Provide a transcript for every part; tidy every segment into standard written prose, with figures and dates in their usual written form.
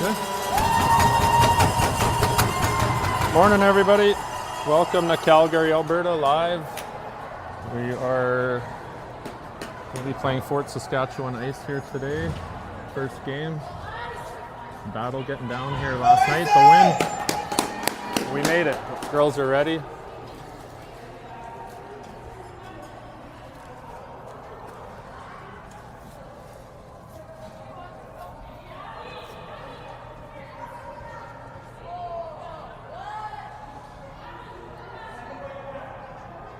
Okay. Morning, everybody. Welcome to Calgary, Alberta, live. We'll be playing Fort Saskatchewan Ice here today. First game. Battle getting down here last night. The win. We made it. Girls are ready.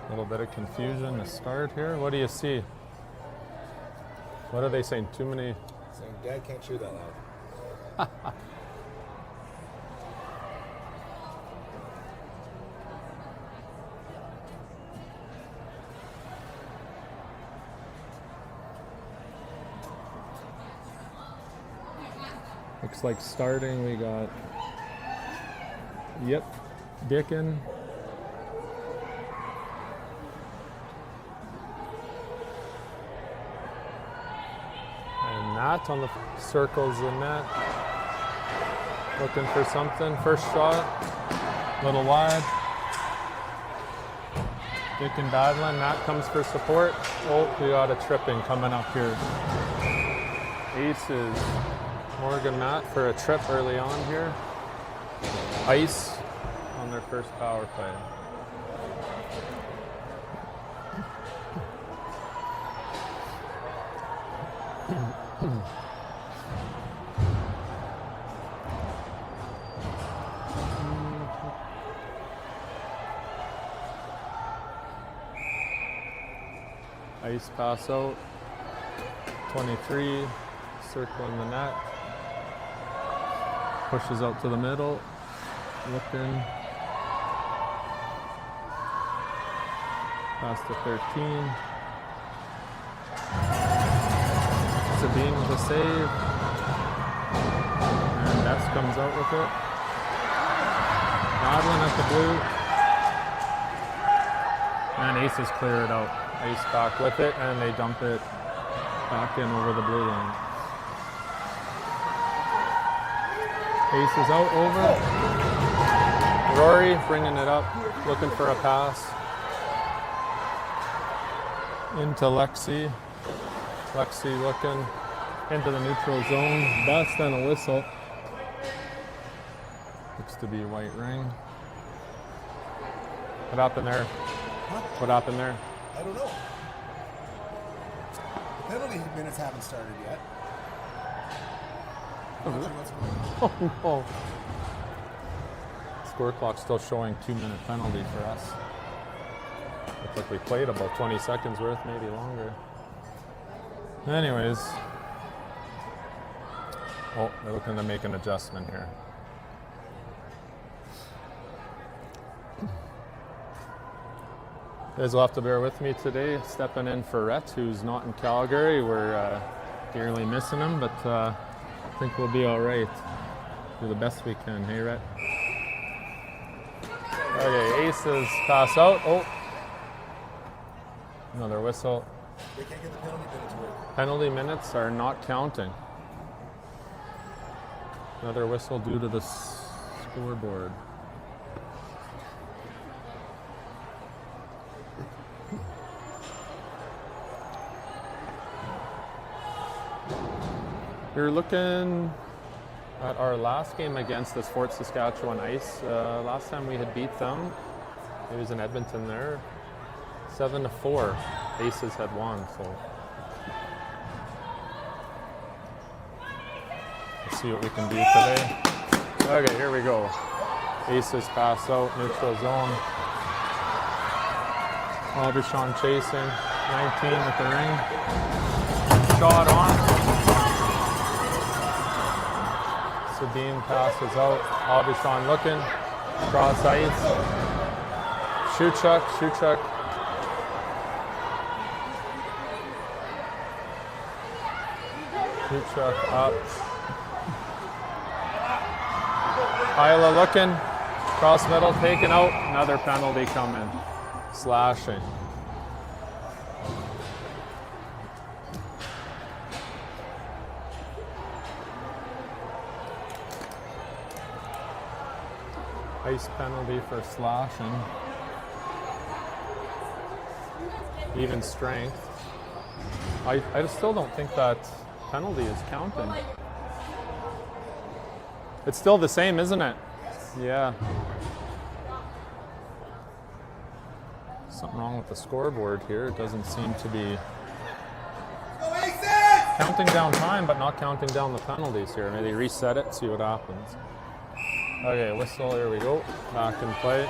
A little bit of confusion to start here. What do you see? What are they saying? Too many? Saying Dad can't cheer that loud. Looks like starting we got Dickin. And Matt on the circles in net. Looking for something. First shot. Little wide. Dickin battling. Matt comes for support. Oh, we got a tripping coming up here. Aces. Morgan Matt for a trip early on here. Ice on their first power play. Ice pass out. 23 circling the net. Pushes out to the middle. Looking. Pass to 13. Sabine with a save. And Ness comes out with it. Godwin at the blue. And Aces clear it out. Ace back with it, and they dump it back in over the blue line. Ace is out over. Rory bringing it up, looking for a pass. Into Lexi. Lexi looking into the neutral zone. Best and a whistle. Looks to be a white ring. What happened there? What happened there? I don't know. The penalty minutes haven't started yet. I'm not sure what's going on. Oh no. Score clock still showing 2-minute penalty for us. Looks like we played about 20 seconds worth, maybe longer. Anyways. Oh, they're looking to make an adjustment here. You guys will have to bear with me today. Stepping in for Rhett, who's not in Calgary. We're dearly missing him, but I think we'll be all right. Do the best we can. Hey, Rhett. Okay, Aces pass out. Oh, another whistle. They can't get the penalty minutes work. Penalty minutes are not counting. Another whistle due to the scoreboard. We're looking at our last game against this Fort Saskatchewan Ice. Last time we had beat them, it was in Edmonton there, 7-4. Aces had won, so let's see what we can do today. Okay, here we go. Aces pass out, neutral zone. Aubuchon chasing, 19 with the ring. Shot on. Sabine passes out. Aubuchon looking. Cross ice. Shewchuk. Shewchuk up. Isla looking. Cross middle, taken out. Another penalty coming. Slashing. Ice penalty for slashing. Even strength. I still don't think that penalty is counting. It's still the same, isn't it? Yeah. Something wrong with the scoreboard here. It doesn't seem to be counting down time, but not counting down the penalties here. Maybe reset it, see what happens. Okay, whistle, here we go. Back in play.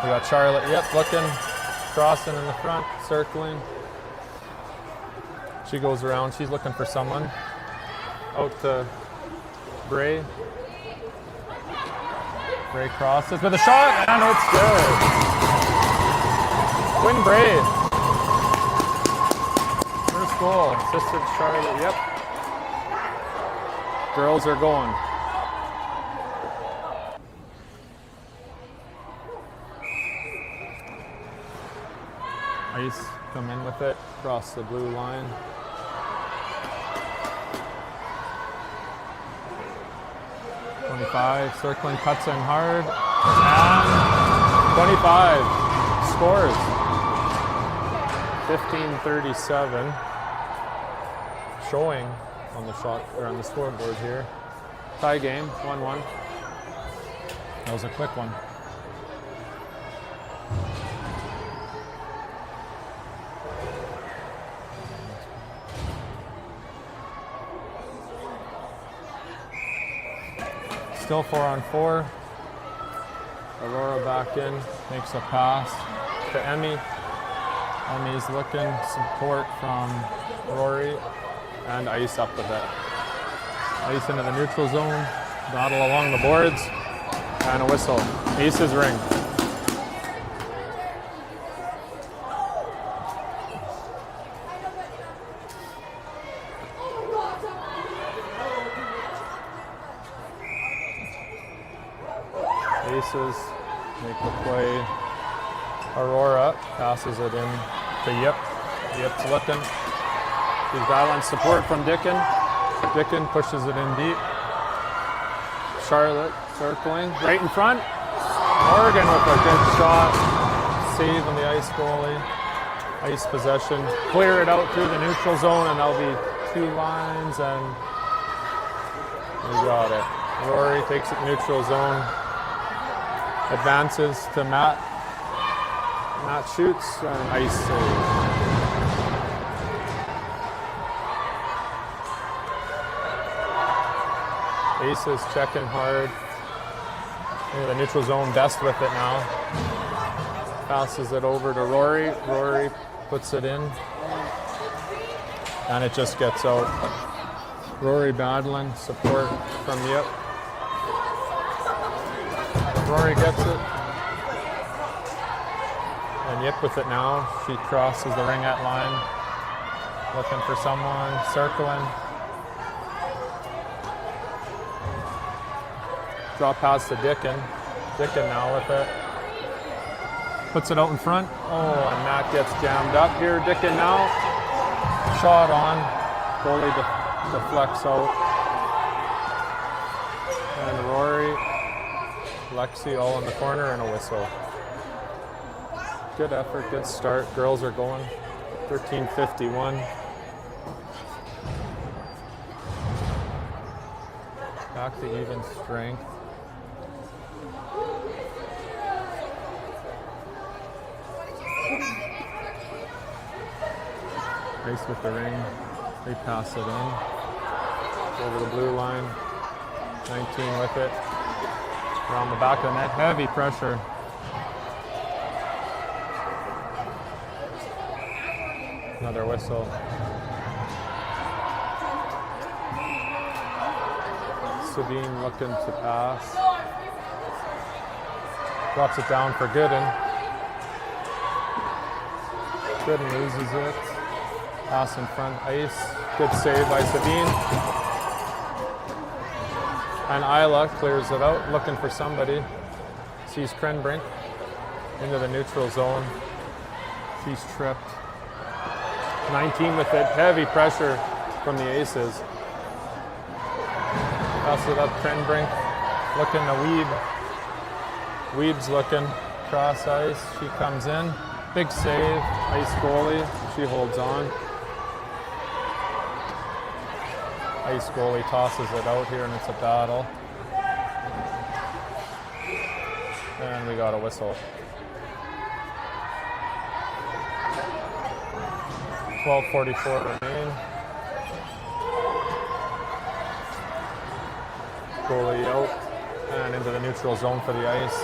We got Charlotte, yep, looking, crossing in the front, circling. She goes around, she's looking for someone. Out to Bray. Bray crosses with a shot, and it's good. Quinn Bray. First goal, assisted Charlotte, yep. Girls are going. Ice come in with it, cross the blue line. .25, circling, cuts in hard, and 25 scores. 15:37 showing on the shot or on the scoreboard here. Tie game, 1-1. That was a quick one. Still 4-on-4. Aurora back in, makes a pass to Emmy. Emmy's looking, support from Rory, and Ice up with it. Ice into the neutral zone, battle along the boards, and a whistle. Aces ring. Aces make the play. Aurora passes it in to Yip. Yip's looking. He's battling support from Dickin. Dickin pushes it in deep. Charlotte circling right in front. Morgan with a good shot. Save on the Ice goalie. Ice possession. Clear it out through the neutral zone, and there'll be 2 lines, and we got it. Rory takes it neutral zone. Advances to Matt. Matt shoots, and Ice saves. Aces checking hard. Into the neutral zone, best with it now. Passes it over to Rory. Rory puts it in. And it just gets out. Rory battling, support from Yip. Rory gets it. And Yip with it now. She crosses the ringette line. Looking for someone, circling. Drop pass to Dickin. Dickin now with it. Puts it out in front. Oh, and Matt gets jammed up here. Dickin now. Shot on. Goalie deflects out. And Rory. Lexi all in the corner, and a whistle. Good effort, good start. Girls are going. 13:51. Back to even strength. Race with the ring. They pass it in. Over the blue line. 19 with it. Around the back of the net. Heavy pressure. Another whistle. Sabine looking to pass. Drops it down for Gooden. Gooden loses it. Pass in front, Ice. Good save by Sabine. And Isla clears it out, looking for somebody. Sees Krenbrink into the neutral zone. She's tripped. 19 with it, heavy pressure from the Aces. Pass it up, Krenbrink looking to weave Weeb's looking cross ice. She comes in. Big save. Ice goalie. She holds on. Ice goalie tosses it out here, and it's a battle. And we got a whistle. 12:44 remain. Goalie out and into the neutral zone for the ice.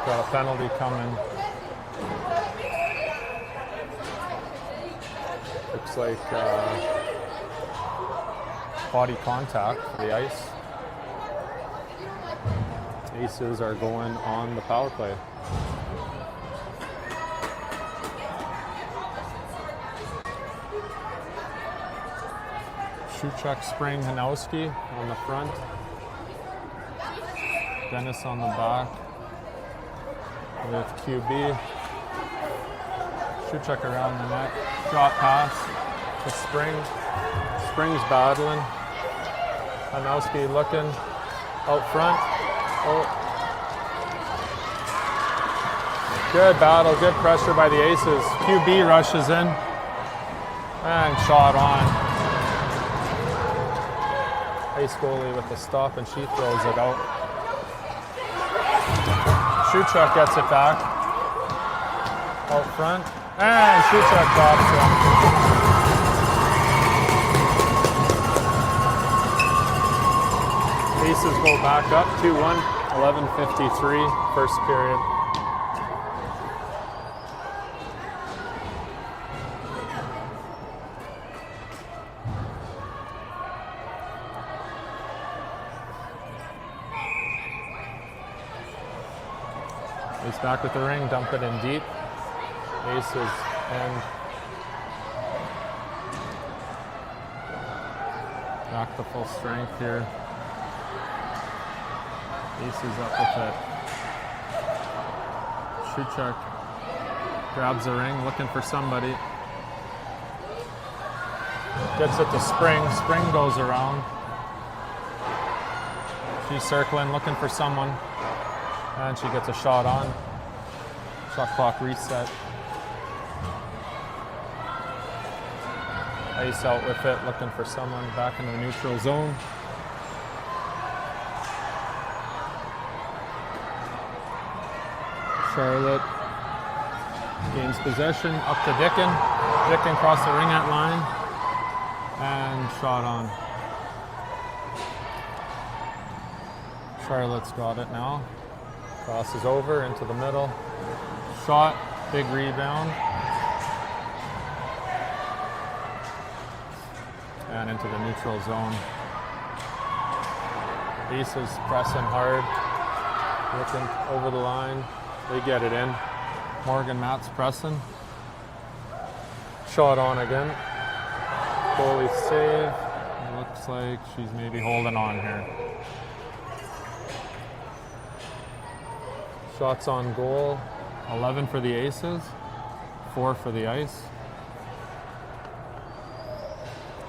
Got a penalty coming. Looks like body contact for the ice. Aces are going on the power play. Shuchuk, Spring, Hanowski on the front. Dennis on the back with QB. Shuchuk around the net. Drop pass to Spring. Spring's battling. Hanowski looking out front. Oh. Good battle, good pressure by the Aces. QB rushes in and shot on. Ice goalie with the stop, and she throws it out. Shuchuk gets it back out front, and Shuchuk drops it. Aces go back up 2-1, 11:53, first period. Ace back with the ring, dump it in deep. Aces and back to full strength here. Aces up with it. Shuchuk grabs the ring, looking for somebody. Gets it to Spring. Spring goes around. She's circling, looking for someone. And she gets a shot on. Shot clock reset. Ice out with it, looking for someone back into the neutral zone. Charlotte gains possession, up to Dickin. Dickin across the Ringette line. And shot on. Charlotte's got it now. Crosses over into the middle. Shot, big rebound. And into the neutral zone. Aces pressing hard. Looking over the line. They get it in. Morgan Matt's pressing. Shot on again. Goalie save. It looks like she's maybe holding on here. Shots on goal, 11 for the Aces, 4 for the Ice.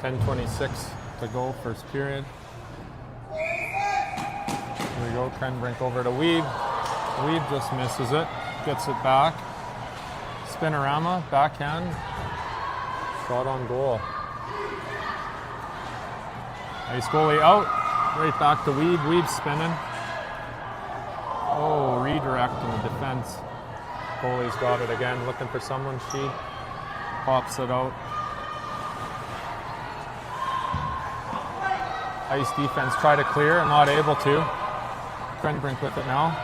10:26 to go, first period. Here we go, Krenbrink over to Weeb. Weeb just misses it, gets it back. Spinorama, backhand, shot on goal. Ice goalie out, right back to Weeb. Weeb spinning. Oh, redirect in the defense. Goalie's got it again, looking for someone. She pops it out. Ice defense try to clear, not able to. Krenbrink with it now.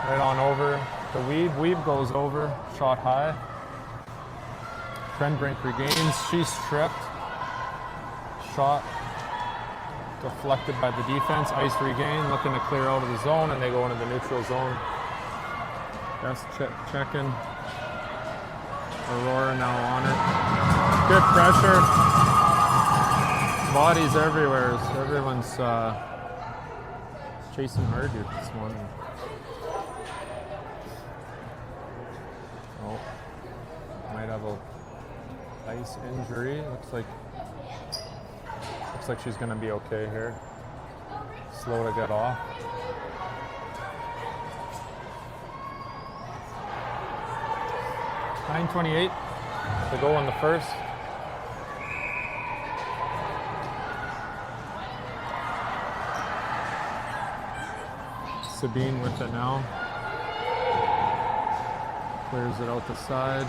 Right on over to Weeb. Weeb goes over, shot high. Krenbrink regains, she's stripped. Shot deflected by the defense. Ice regain, looking to clear out of the zone, and they go into the neutral zone. Just checking. Aurora now on it. Good pressure. Bodies everywhere. So everyone's chasing hard here this morning. Oh, might have a ice injury. Looks like she's going to be okay here. Slow to get off. 9:28 to go in the first. Sabine with it now. Clears it out the side.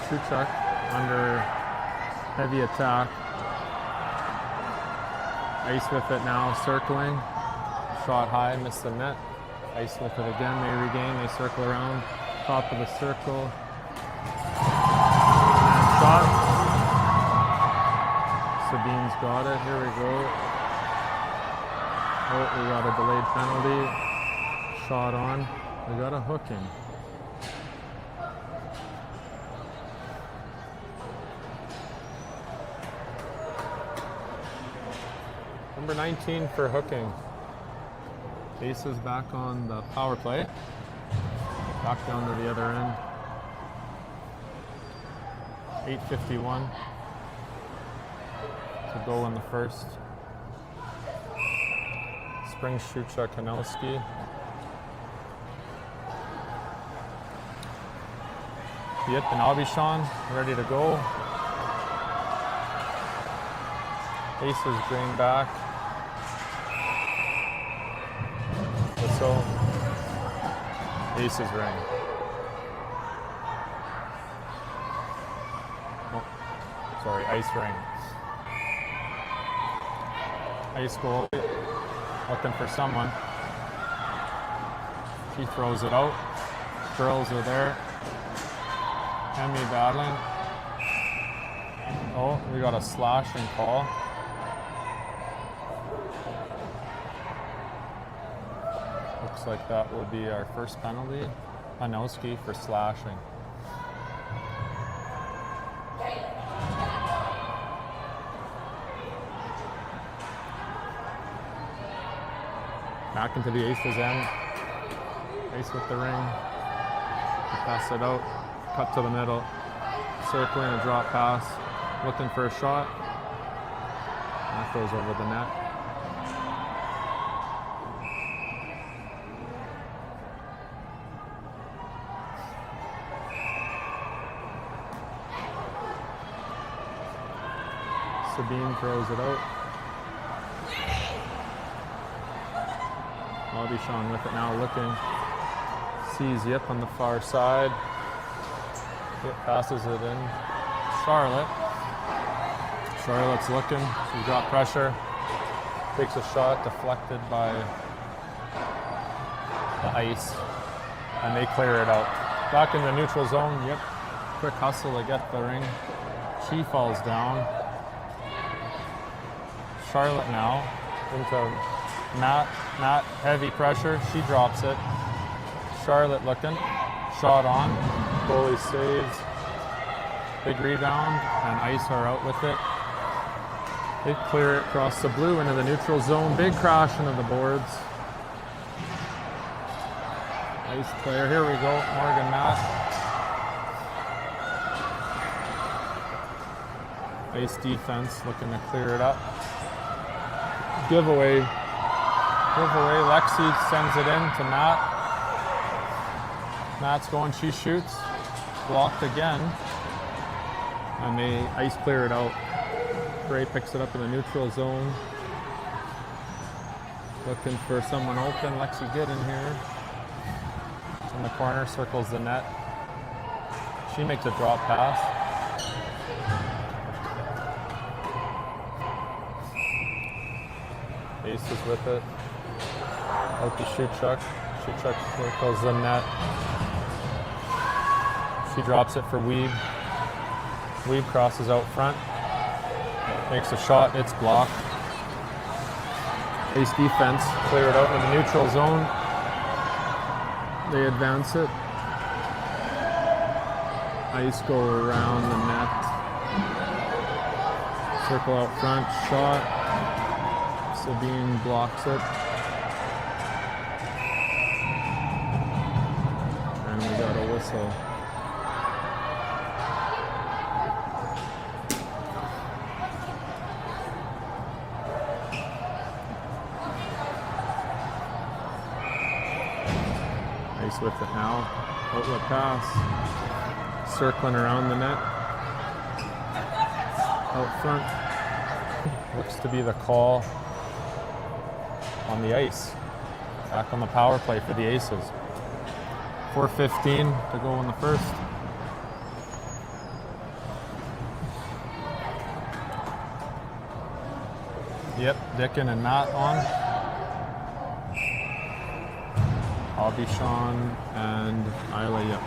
Shuchuk under heavy attack. Ice with it now, circling. Shot high, missed the net. Ice with it again, they regain, they circle around. Top of the circle. And shot. Sabine's got it, here we go. Oh, we got a delayed penalty. Shot on. We got a hooking. Number 19 for hooking. Aces back on the power play. Back down to the other end. 8:51 to go in the first. Spring Shuchuk Kanelski. Yep, and Abishan ready to go. Aces drain back. Whistle. Aces ring. Oh, sorry, ice ring. Ice goal. Looking for someone. He throws it out. Girls are there. Emmy battling. Oh, we got a slashing call. Looks like that will be our first penalty. Panowski for slashing. Back into the aces end. Ace with the ring. Pass it out. Cut to the middle. Circling a drop pass. Looking for a shot. That goes over the net. Sabine throws it out. Abishan with it now, looking. Sees Yip on the far side. Yip passes it in. Charlotte. Charlotte's looking. She's got pressure. Takes a shot, deflected by the ice. And they clear it out. Back in the neutral zone. Yip. Quick hustle to get the ring. She falls down. Charlotte now into Matt. Matt, heavy pressure. She drops it. Charlotte looking. Shot on. Goalie saves. Big rebound. And Ice are out with it. They clear it across the blue into the neutral zone. Big crash into the boards. Ice player. Here we go. Morgan Matt. Ice defense looking to clear it up. Giveaway. Lexi sends it in to Matt. Matt's going, she shoots. Blocked again. And they ice clear it out. Gray picks it up in the neutral zone. Looking for someone open. Lexi, get in here. In the corner, circles the net. She makes a drop pass. Ace is with it. Out to Shuchuk. Shuchuk circles the net. She drops it for Weeb. Weeb crosses out front. Makes a shot. It's blocked. Ace defense. Clear it out in the neutral zone. They advance it. Ice go around the net. Circle out front. Shot. Sabine blocks it. And we got a whistle. Ice with it now. Outlet pass. circling around the net. Out front. Looks to be the call on the ice. Back on the power play for the Aces. 4:15 to go in the first. Yep, Dickin and Matt on. Sean and Isla, yep.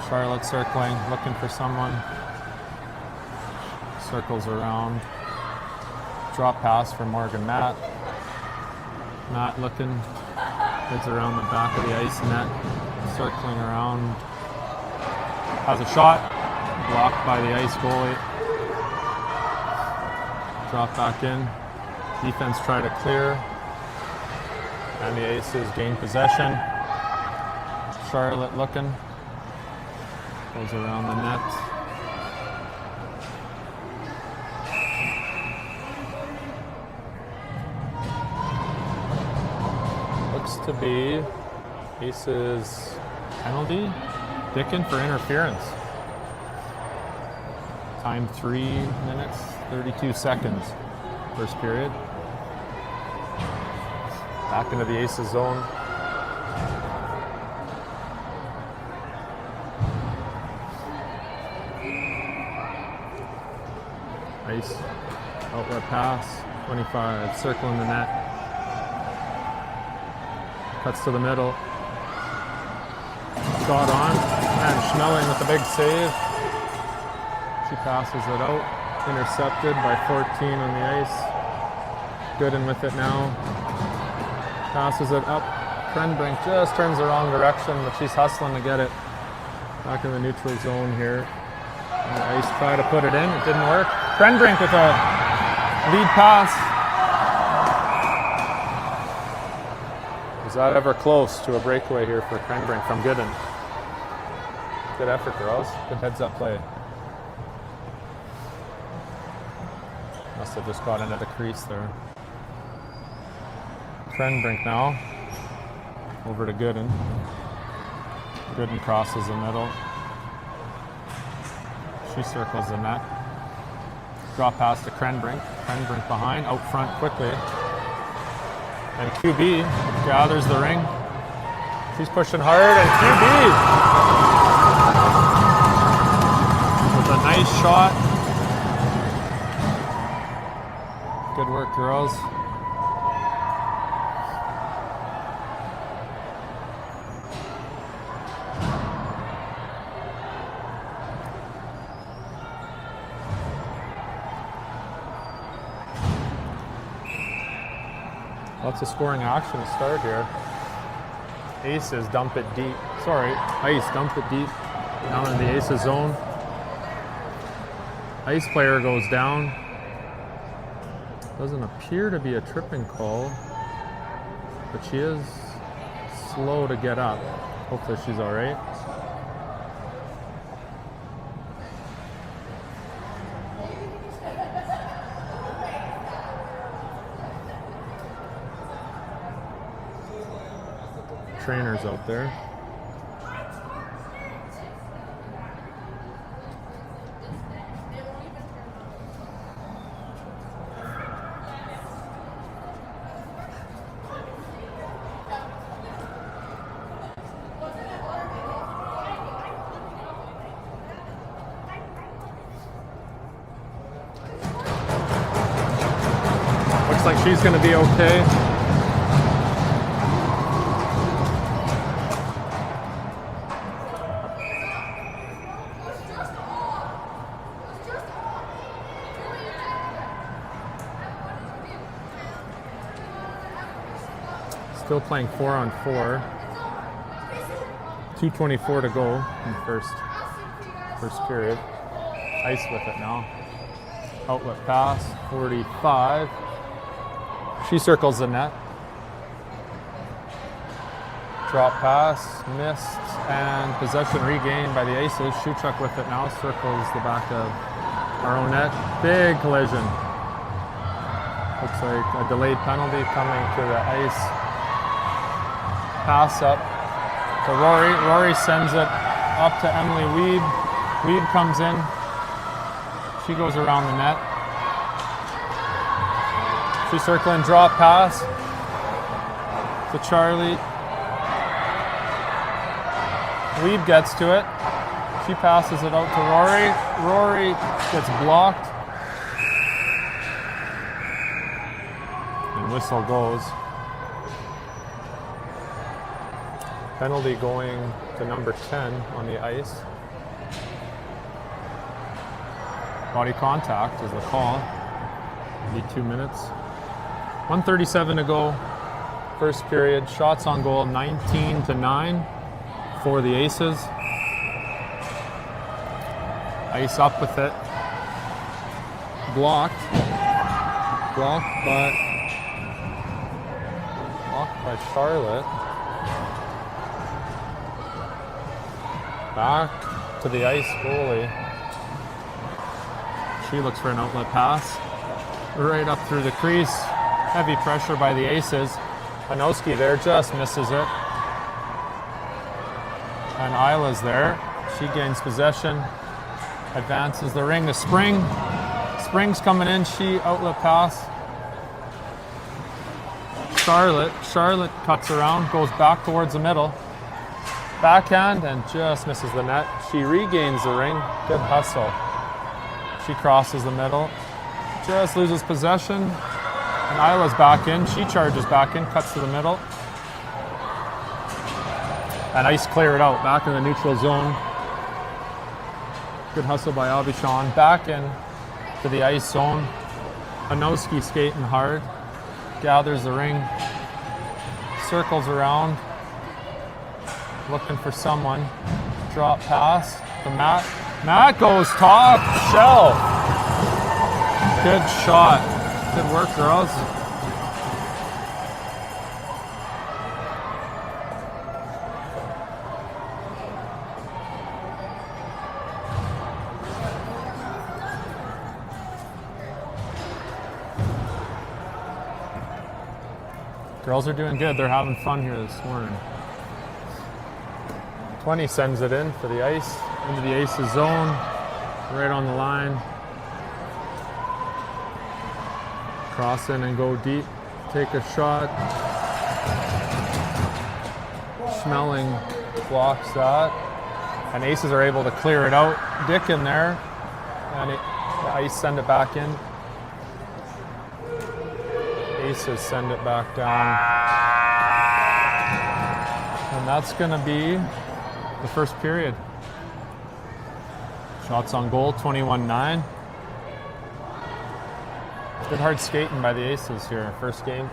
Charlotte circling, looking for someone. Circles around. Drop pass for Morgan Matt. Matt looking, heads around the back of the ice net, circling around. Has a shot, blocked by the ice goalie. Drop back in. Defense try to clear. And the Aces gain possession. Charlotte looking. Goes around the net. Looks to be Aces penalty. Dickin for interference. Time 3 minutes, 32 seconds. First period. Back into the Aces zone. Ice. Outlet pass. 25. Circling the net. Cuts to the middle. Shot on. And Schmeling with a big save. She passes it out. Intercepted by 14 on the ice. Gooden with it now. Passes it up. Krenbrink just turns the wrong direction, but she's hustling to get it back in the neutral zone here. And the ice try to put it in. It didn't work. Krenbrink with a lead pass. Was that ever close to a breakaway here for Krenbrink from Gooden? Good effort, girls. Good heads-up play. Must have just got into the crease there. Krenbrink now. Over to Gooden. Gooden crosses the middle. She circles the net. Drop pass to Krenbrink. Krenbrink behind, out front quickly. And QB gathers the ring. She's pushing hard, and QB with a nice shot. Good work, girls. Lots of scoring action to start here. Aces dump it deep. Sorry, Ice dump it deep down in the Aces zone. Ice player goes down. Doesn't appear to be a tripping call, but she is slow to get up. Hopefully she's all right. Trainers out there. Looks like she's going to be okay. Still playing 4-on-4. 2:24 to go in the first period. Ice with it now. Outlet pass, 45. She circles the net. Drop pass, missed, and possession regained by the Aces. Shuchuk with it now, circles the back of our own net. Big collision. Looks like a delayed penalty coming to the ice. Pass up to Rory. Rory sends it up to Emily Weeb. Weeb comes in. She goes around the net. She's circling, drop pass to Charlie. Weeb gets to it. She passes it out to Rory. Rory gets blocked. And whistle goes. Penalty going to number 10 on the ice. Body contact is the call. Be 2 minutes. 1:37 to go. First period. Shots on goal 19-9 for the Aces. Ice up with it. Blocked by Charlotte. Back to the ice goalie. She looks for an outlet pass. Right up through the crease. Heavy pressure by the Aces. Panowski there just misses it. And Isla's there. She gains possession. Advances the ring to Spring. Spring's coming in. She outlet pass. Charlotte cuts around, goes back towards the middle. Backhand and just misses the net. She regains the ring. Good hustle. She crosses the middle. Just loses possession. And Isla's back in. She charges back in, cuts to the middle. And ice cleared out, back in the neutral zone. Good hustle by Abishan. Back in to the ice zone. Panowski skating hard. Gathers the ring. Circles around. Looking for someone. Drop pass to Matt. Matt goes top shelf. Good shot. Good work, girls. Girls are doing good. They're having fun here this morning. 20 sends it in for the ice, into the Aces zone, right on the line. Cross in and go deep. Take a shot. Schmeling blocks that. And Aces are able to clear it out. Dick in there. And the Ice send it back in. Aces send it back down. And that's going to be the first period. Shots on goal, 21-9. Good hard skating by the Aces here, first game.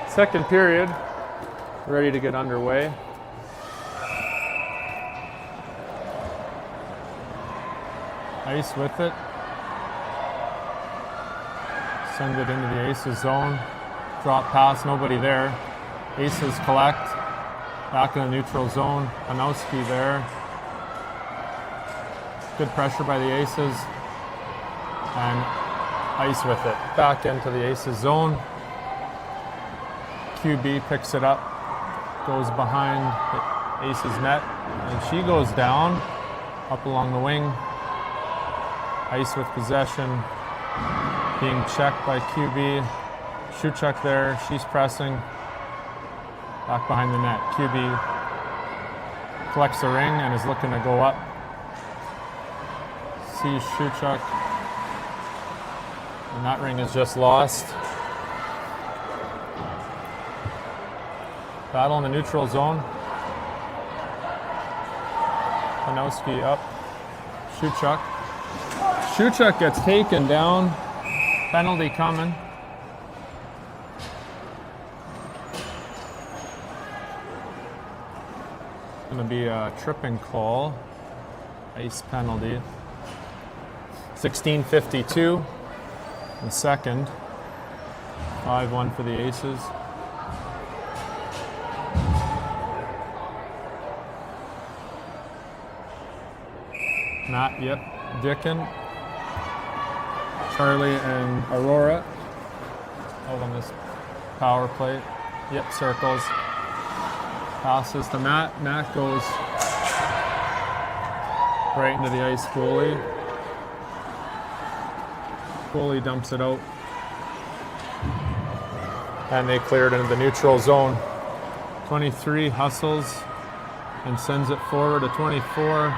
Second period, ready to get underway. Ice with it. Send it into the aces zone. Drop pass, nobody there. Aces collect. Back in the neutral zone. Anowski there. Good pressure by the aces. And ice with it. Back into the aces zone. QB picks it up. Goes behind the aces net. And she goes down. Up along the wing. Ice with possession. Being checked by QB. Shoot check there. She's pressing. Back behind the net. QB collects the ring and is looking to go up. Sees Shuchuk. And that ring is just lost. Battle in the neutral zone. Panowski up. Shuchuk. Shuchuk gets taken down. Penalty coming. Going to be a tripping call. Ice penalty. 16:52 in second. 5-1 for the Aces. Matt, yep. Dickin. Charlie and Aurora out on this power play. Yep, circles. Passes to Matt. Matt goes right into the ice goalie. Goalie dumps it out. And they clear it into the neutral zone. 23 hustles and sends it forward to 24.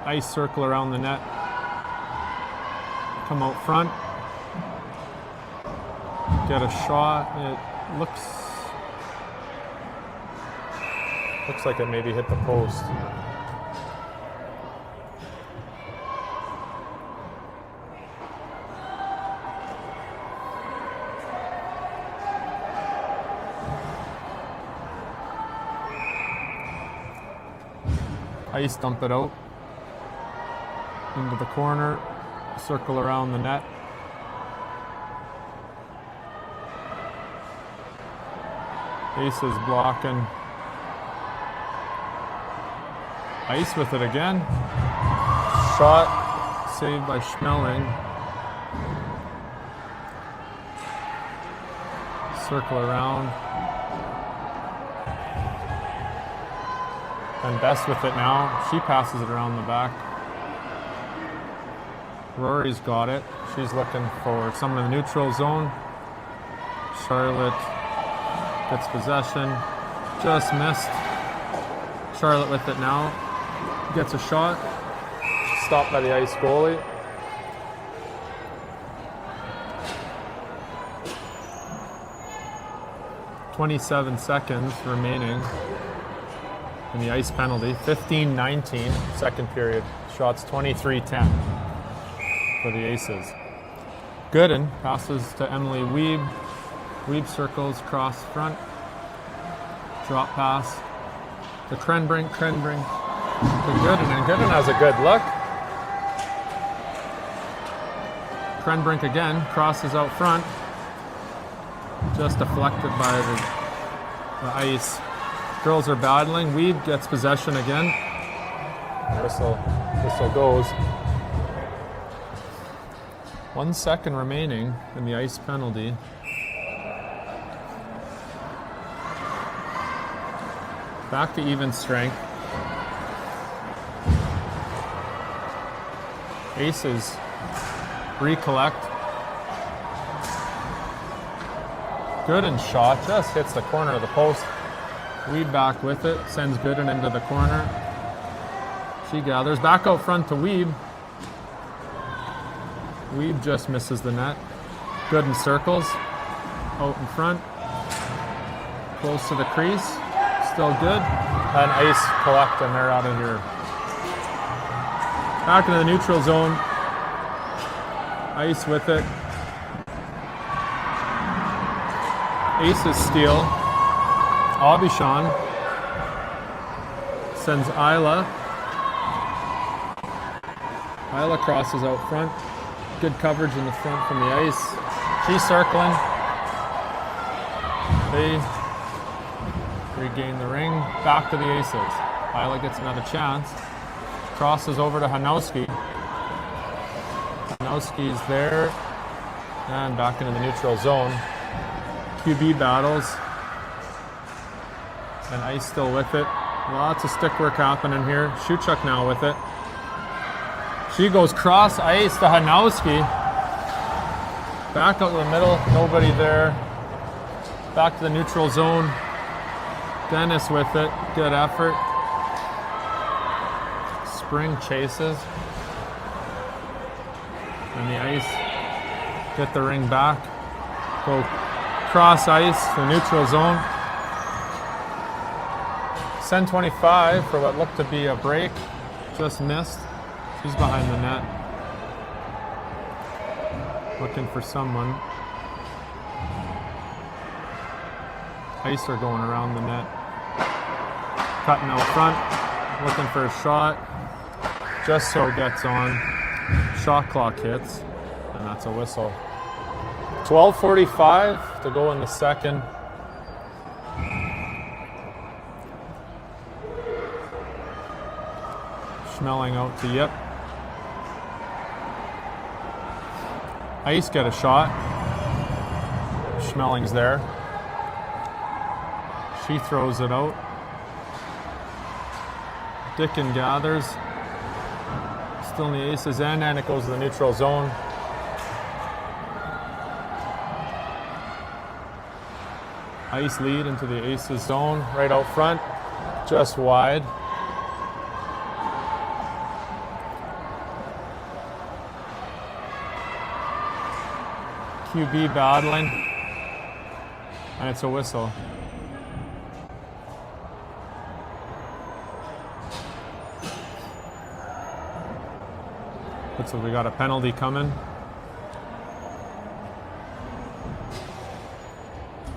Ice circle around the net. Come out front. Get a shot. It looks like it maybe hit the post. Ice dump it out into the corner, circle around the net. Aces blocking. Ice with it again. Shot saved by Schmeling. Circle around. And Best with it now. She passes it around the back. Rory's got it. She's looking for someone in the neutral zone. Charlotte gets possession. Just missed. Charlotte with it now. Gets a shot. Stopped by the ice goalie. .27 seconds remaining in the ice penalty. 15-19, second period. Shots 23-10 for the Aces. Gooden passes to Emily Wiebe. Wiebe circles cross front. Drop pass to Krenbrink. Krenbrink to Gooden, and Gooden has a good look. Krenbrink again crosses out front. Just deflected by the ice. Girls are battling. Wiebe gets possession again. Whistle goes. 1 second remaining in the ice penalty. Back to even strength. Aces recollect. Gooden shot just hits the corner of the post. Wiebe back with it, sends Gooden into the corner. She gathers back out front to Wiebe. Wiebe just misses the net. Gooden circles out in front, close to the crease, still good. And ice collect, and they're out of here. Back into the neutral zone. Ice with it. Aces steal. Aubuchon sends Isla Isla crosses out front. Good coverage in the front from the ice. She's circling. They regain the ring. Back to the aces. Isla gets another chance. Crosses over to Hanowski. Hanowski's there. And back into the neutral zone. QB battles. And Ice still with it. Lots of stick work happening here. Shuchuk now with it. She goes cross ice to Hanowski. Back out in the middle, nobody there. Back to the neutral zone. Dennis with it, good effort. Spring chases. And the Ice get the ring back. Go cross ice to the neutral zone. Send 25 for what looked to be a break. Just missed. She's behind the net. Looking for someone. Ice are going around the net. Cutting out front. Looking for a shot. Just so gets on. Shot clock hits. And that's a whistle. 12:45 to go in the second. Schmeling out to Yip. Ice get a shot. Schmelling's there. She throws it out. Dickin gathers. Still in the Aces end, and it goes to the neutral zone. Ice lead into the Aces zone, right out front, just wide. QB battling, and it's a whistle. Looks like we got a penalty coming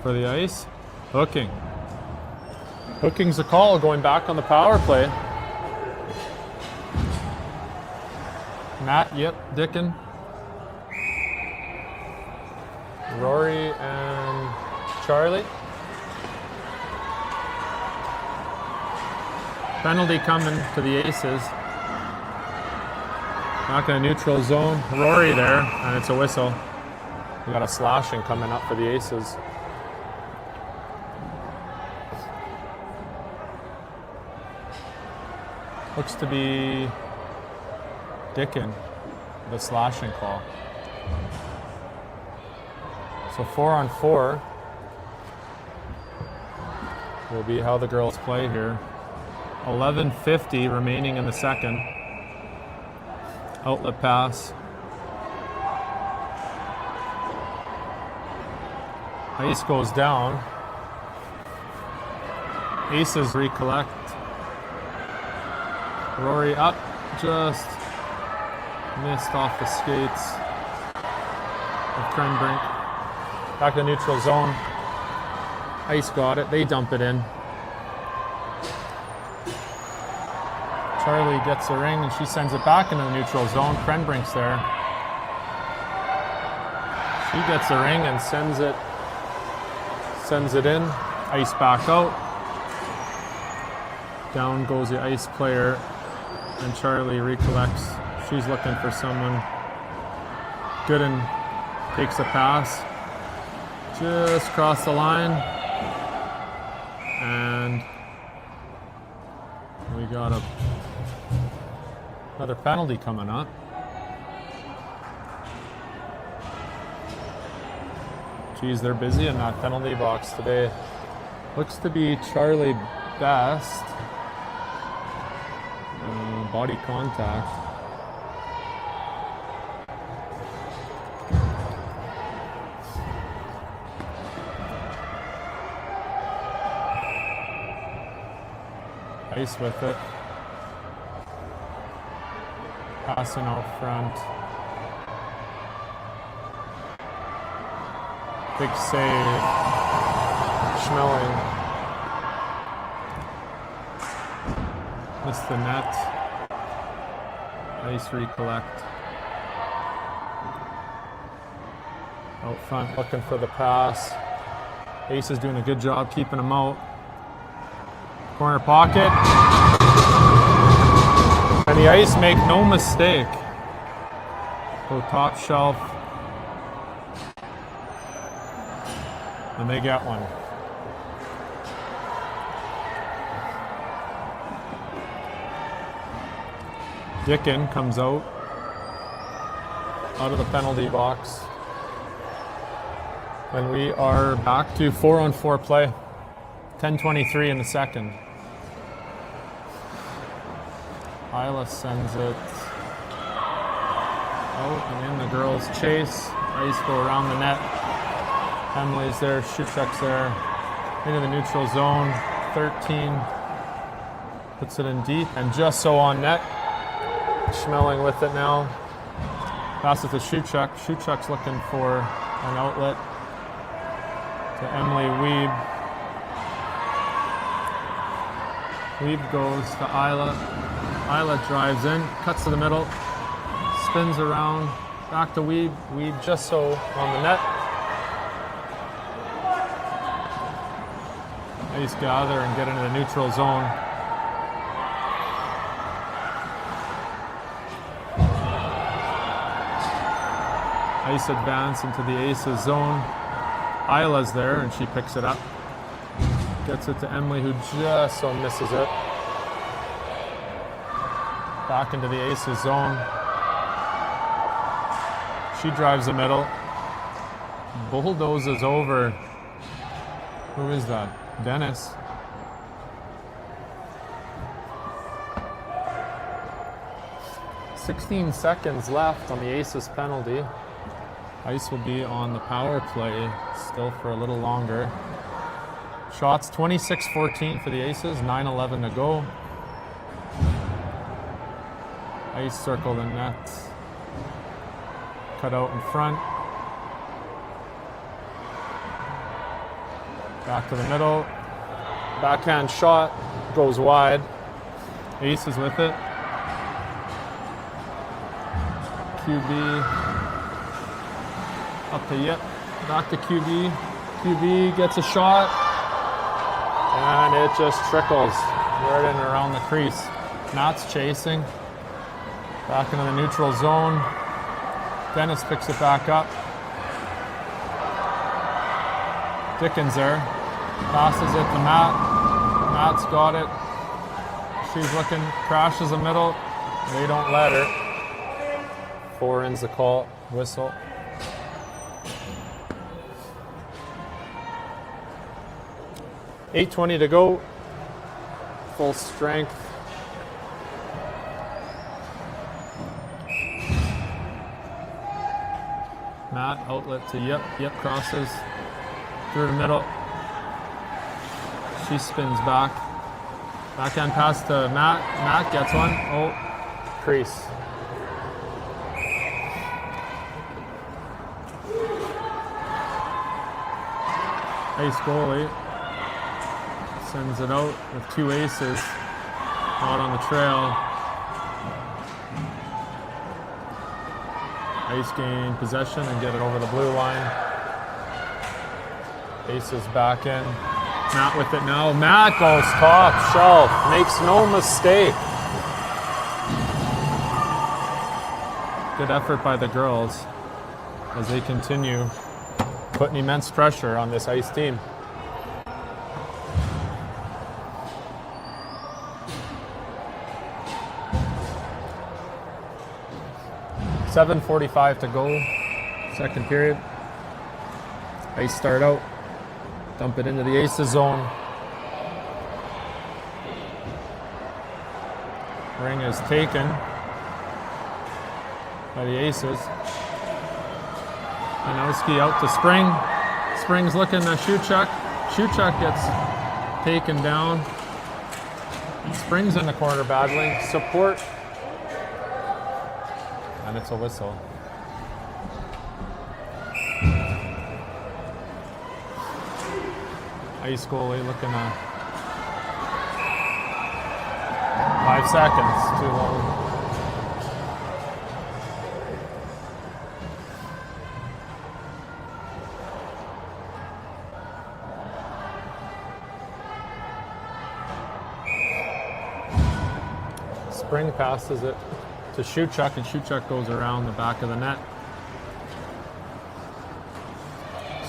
for the Ice. Hooking. Hooking's the call, going back on the power play. Matt, Yip, Dickin. Rory and Charlie. Penalty coming to the Aces. Back in a neutral zone. Rory there, and it's a whistle. We got a slashing coming up for the Aces. Looks to be Dickin, the slashing call. So 4-on-4 will be how the girls play here. 11:50 remaining in the second. Outlet pass. Ice goes down. Aces recollect. Rory up, just missed off the skates of Krenbrink. Back to the neutral zone. Ice got it. They dump it in. Charlie gets the ring and she sends it back into the neutral zone. Krenbrink's there. She gets the ring and sends it in. Ice back out. Down goes the Ice player, and Charlie recollects. She's looking for someone. Gooden takes a pass. Just cross the line, and we got another penalty coming up. Geez, they're busy in that penalty box today. Looks to be Charlie Best. Body contact. Ice with it. Passing out front. Big save. Schmeling. Missed the net. Ice recollect. Out front looking for the pass. Ace is doing a good job keeping him out. Corner pocket. And the Ice make no mistake. Go top shelf. And they get one. Dickin comes out of the penalty box. And we are back to 4-on-4 play. 10:23 in the second. Isla sends it out and in the girls chase. Ice go around the net. Emily's there, shoot check's there. Into the neutral zone. 13. Puts it in deep and just so on net. Schmeling with it now. Pass it to Shuchuk. Shuchuk's looking for an outlet to Emily Wiebe. Wiebe goes to Isla. Isla drives in, cuts to the middle, spins around, back to Wiebe. Wiebe just so on the net. Ice gather and get into the neutral zone. Ice advance into the Aces zone. Isla's there and she picks it up. Gets it to Emily who just so misses it. Back into the Aces zone. She drives the middle. Bulldozes over. Who is that? Dennis. "16 seconds left on the Aces penalty. Ice will be on the power play still for a little longer. Shots 26-14 for the Aces, 9:11 to go. Ice circle the net. Cut out in front. Back to the middle. Backhand shot goes wide. Ace is with it. QB up to Yip. Back to QB. QB gets a shot. And it just trickles right in and around the crease. Matt's chasing. Back into the neutral zone. Dennis picks it back up. Dickens there. Passes it to Matt. Matt's got it. She's looking, crashes the middle. They don't let her. 4 ends the call, whistle. $8:20 to go. Full strength. Matt, outlet to Yip. Yip crosses through the middle. She spins back. Backhand pass to Matt. Matt gets one. Oh, crease. Ace goalie sends it out with 2 aces out on the trail. Ice gain possession and get it over the blue line. Aces back in. Matt with it now. Matt goes top shelf. Makes no mistake. Good effort by the girls as they continue putting immense pressure on this Ice team. $7:45 to go, second period. Ice start out, dump it into the Aces zone. Ring is taken by the Aces. Janowski out to Spring. Spring's looking to Shuchuk. Shuchuk gets taken down. Spring's in the corner battling. Support. And it's a whistle. Ice goalie looking at 5 seconds. Too long. Spring passes it to Shewchuk, and Shewchuk goes around the back of the net.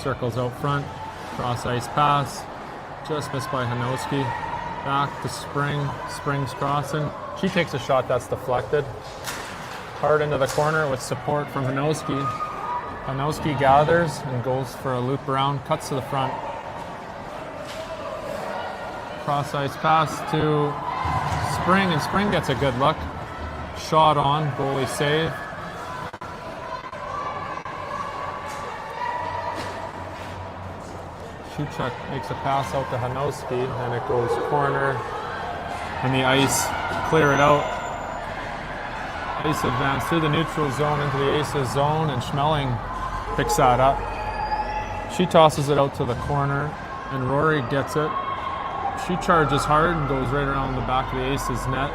Circles out front, cross ice pass, just missed by Hanowski. Back to Spring, Spring's crossing. She takes a shot that's deflected. Hard into the corner with support from Hanowski. Hanowski gathers and goes for a loop around, cuts to the front. Cross ice pass to Spring, and Spring gets a good look. Shot on, goalie save. Shewchuk makes a pass out to Hanowski, and it goes corner, and the ice clear it out. Ice advance through the neutral zone into the Aces zone, and Schmeling picks that up. She tosses it out to the corner, and Rory gets it. She charges hard and goes right around the back of the Aces net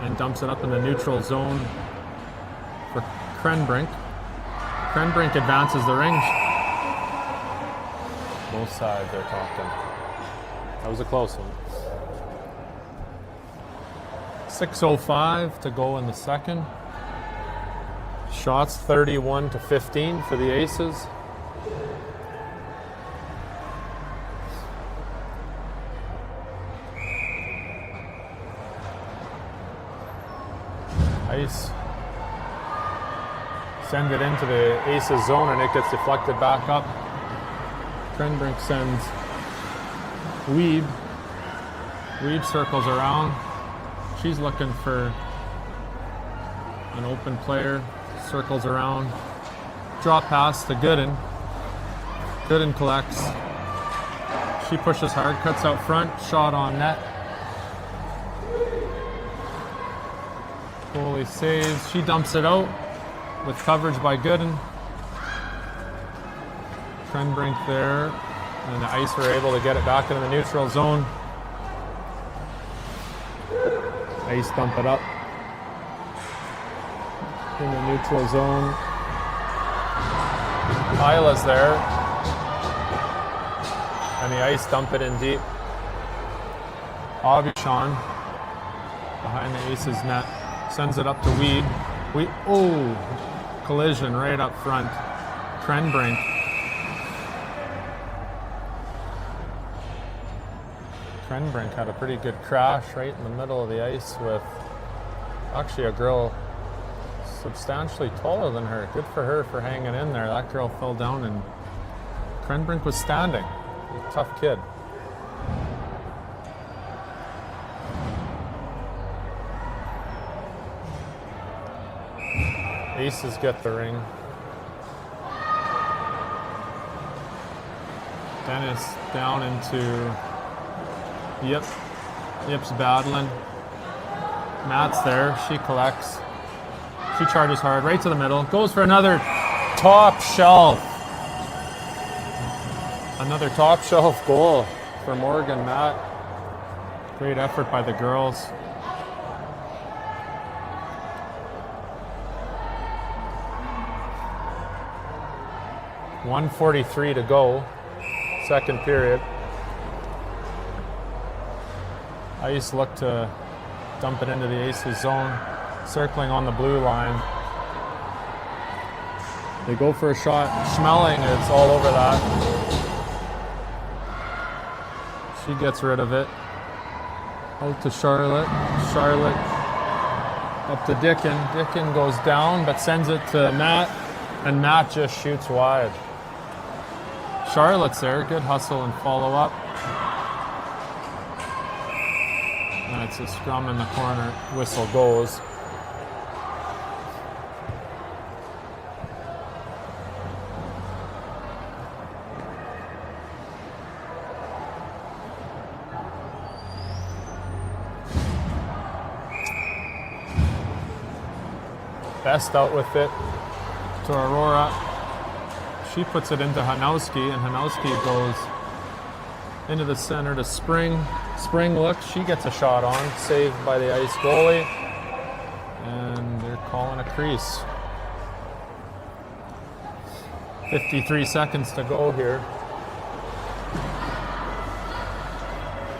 and dumps it up in the neutral zone for Krenbrink. Krenbrink advances the ring. Both sides are talking. That was a close one. 6:05 to go in the second. Shots 31-15 for the Aces. Ice send it into the Aces zone, and it gets deflected back up. Krenbrink sends Weeb. Weeb circles around. She's looking for an open player. Circles around. Drop pass to Gooden. Gooden collects. She pushes hard, cuts out front. Shot on net. Goalie saves. She dumps it out with coverage by Gooden. Krenbrink there, and the Ice were able to get it back into the neutral zone. Ice dump it up in the neutral zone. Isla's there, and the Ice dump it in deep. Aubuchon behind the Aces net sends it up to Weed. Collision right up front. Krenbrink. Krenbrink had a pretty good crash right in the middle of the ice with actually a girl substantially taller than her. Good for her for hanging in there. That girl fell down and Krenbrink was standing. Tough kid. Aces get the ring. Dennis down into Yip's battling. Matt's there. She collects. She charges hard right to the middle. Goes for another top shelf. Another top shelf goal for Morgan Matt. Great effort by the girls. .143 to go. Second period. Ice look to dump it into the Aces zone, circling on the blue line. They go for a shot. Schmeling is all over that. She gets rid of it. Out to Charlotte. Charlotte up to Dickin. Dickin goes down but sends it to Matt, and Matt just shoots wide. Charlotte's there. Good hustle and follow up. And it's a scrum in the corner. Whistle goes. Best out with it to Aurora. She puts it into Hanowski, and Hanowski goes into the center to Spring. Spring looks, she gets a shot on, saved by the Ice goalie, and they're calling a crease. 53 seconds to go here.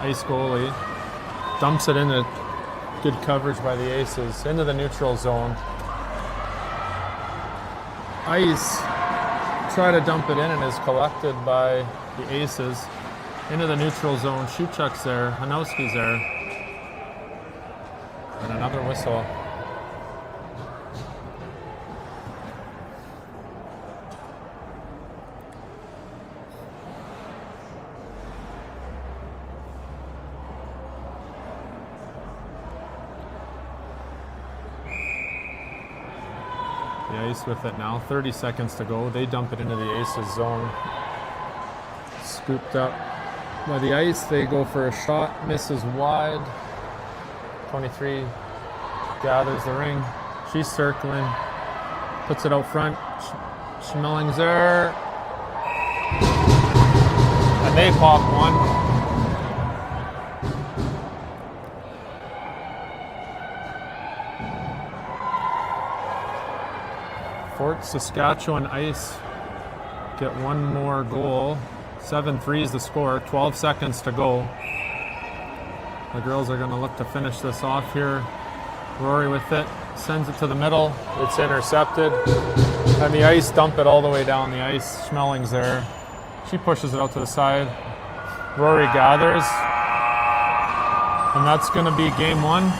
Ice goalie dumps it into Good coverage by the aces. Into the neutral zone. Ice. Try to dump it in and is collected by the aces. Into the neutral zone. Shoot check's there. Hanowski's there. And another whistle. The ice with it now. 30 seconds to go. They dump it into the aces zone. Scooped up by the ice. They go for a shot. Misses wide. 23 gathers the ring. She's circling. Puts it out front. Schmelling's there. And they pop one. Fort Saskatchewan Ice get one more goal. 7-3 is the score. 12 seconds to go. The girls are going to look to finish this off here. Rory with it. Sends it to the middle. It's intercepted. And the Ice dump it all the way down the ice. Schmelling's there. She pushes it out to the side. Rory gathers. And that's going to be game one.